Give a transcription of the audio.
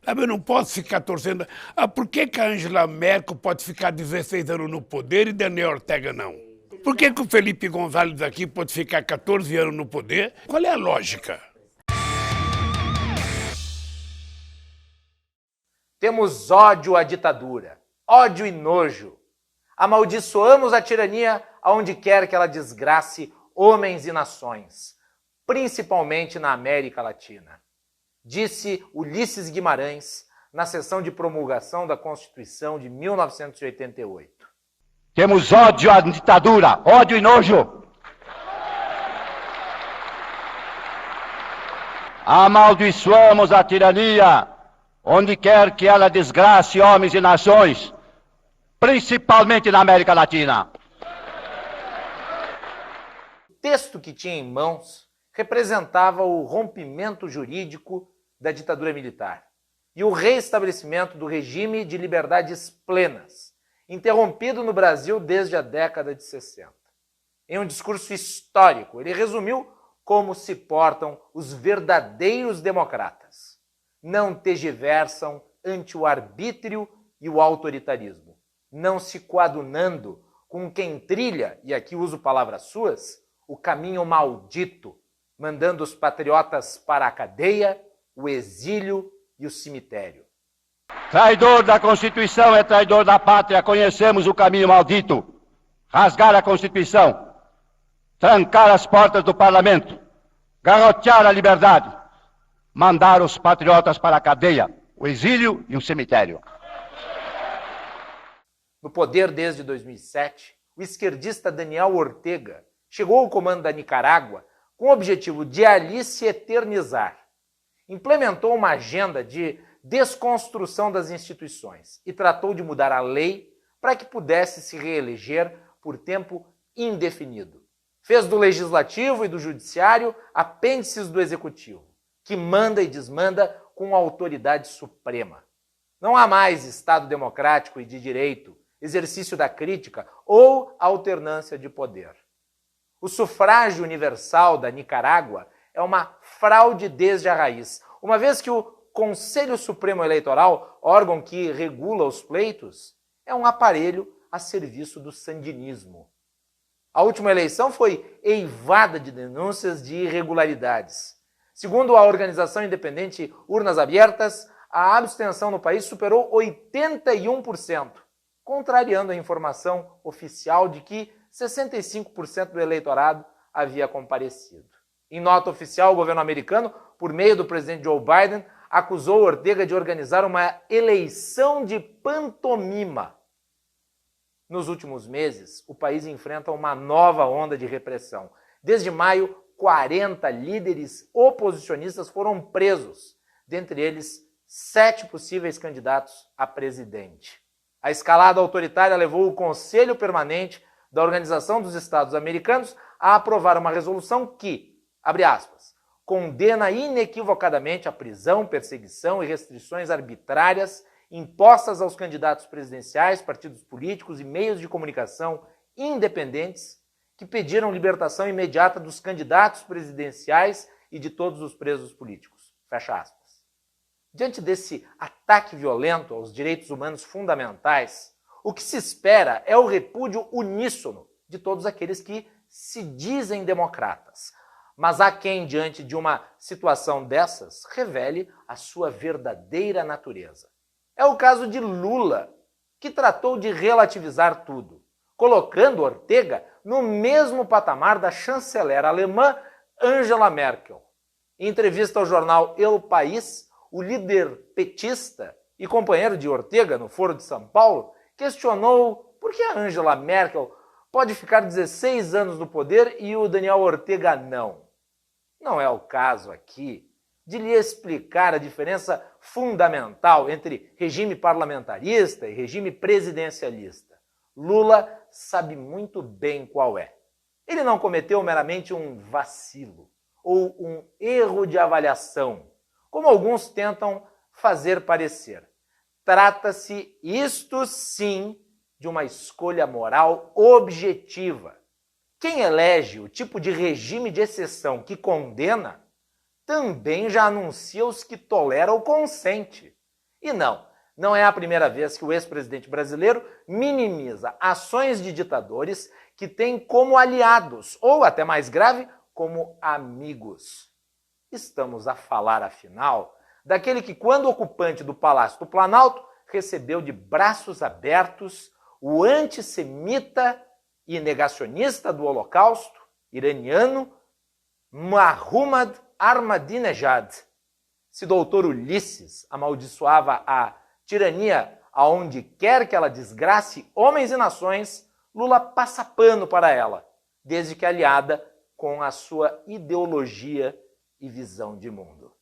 Sabe, eu não posso ficar torcendo. Por que que a Angela Merkel pode ficar 16 anos no poder e Daniel Ortega não? Por que que o Felipe González aqui pode ficar 14 anos no poder? Qual é a lógica? Temos ódio à ditadura, ódio e nojo. Amaldiçoamos a tirania aonde quer que ela desgrace homens e nações, principalmente na América Latina. Disse Ulisses Guimarães na sessão de promulgação da Constituição de 1988. Temos ódio à ditadura, ódio e nojo. Amaldiçoamos a tirania, onde quer que ela desgrace homens e nações, principalmente na América Latina. O texto que tinha em mãos representava o rompimento jurídico da ditadura militar e o reestabelecimento do regime de liberdades plenas, interrompido no Brasil desde a década de 60. Em um discurso histórico, ele resumiu como se portam os verdadeiros democratas. Não tergiversam ante o arbítrio e o autoritarismo, não se coadunando com quem trilha, e aqui uso palavras suas, o caminho maldito, mandando os patriotas para a cadeia, o exílio e o cemitério. Traidor da Constituição é traidor da pátria, conhecemos o caminho maldito. Rasgar a Constituição, trancar as portas do Parlamento, garrotear a liberdade, mandar os patriotas para a cadeia, o exílio e o cemitério. No poder desde 2007, o esquerdista Daniel Ortega chegou ao comando da Nicarágua com o objetivo de ali se eternizar. Implementou uma agenda de desconstrução das instituições e tratou de mudar a lei para que pudesse se reeleger por tempo indefinido. Fez do legislativo e do judiciário apêndices do executivo, que manda e desmanda com autoridade suprema. Não há mais Estado democrático e de direito, exercício da crítica ou alternância de poder. O sufrágio universal da Nicarágua é uma fraude desde a raiz, uma vez que o Conselho Supremo Eleitoral, órgão que regula os pleitos, é um aparelho a serviço do sandinismo. A última eleição foi eivada de denúncias de irregularidades. Segundo a organização independente Urnas Abertas, a abstenção no país superou 81%, contrariando a informação oficial de que 65% do eleitorado havia comparecido. Em nota oficial, o governo americano, por meio do presidente Joe Biden, acusou Ortega de organizar uma eleição de pantomima. Nos últimos meses, o país enfrenta uma nova onda de repressão. Desde maio, 40 líderes oposicionistas foram presos, dentre eles 7 possíveis candidatos a presidente. A escalada autoritária levou o Conselho Permanente da Organização dos Estados Americanos a aprovar uma resolução que, abre aspas, condena inequivocadamente a prisão, perseguição e restrições arbitrárias impostas aos candidatos presidenciais, partidos políticos e meios de comunicação independentes que pediram libertação imediata dos candidatos presidenciais e de todos os presos políticos. Fecha aspas. Diante desse ataque violento aos direitos humanos fundamentais, o que se espera é o repúdio uníssono de todos aqueles que se dizem democratas. Mas há quem, diante de uma situação dessas, revele a sua verdadeira natureza. É o caso de Lula, que tratou de relativizar tudo, colocando Ortega no mesmo patamar da chanceler alemã Angela Merkel. Em entrevista ao jornal El País, o líder petista e companheiro de Ortega no Foro de São Paulo questionou por que a Angela Merkel pode ficar 16 anos no poder e o Daniel Ortega não. Não é o caso aqui de lhe explicar a diferença fundamental entre regime parlamentarista e regime presidencialista. Lula sabe muito bem qual é. Ele não cometeu meramente um vacilo ou um erro de avaliação, como alguns tentam fazer parecer. Trata-se, isto sim, de uma escolha moral objetiva. Quem elege o tipo de regime de exceção que condena, também já anuncia os que tolera ou consente, E não é a primeira vez que o ex-presidente brasileiro minimiza ações de ditadores que têm como aliados, ou até mais grave, como amigos. Estamos a falar, afinal, daquele que, quando ocupante do Palácio do Planalto, recebeu de braços abertos o antissemita e negacionista do Holocausto iraniano Mohammad Ahmadinejad. Se doutor Ulisses amaldiçoava a tirania aonde quer que ela desgrace homens e nações, Lula passa pano para ela, desde que aliada com a sua ideologia e visão de mundo.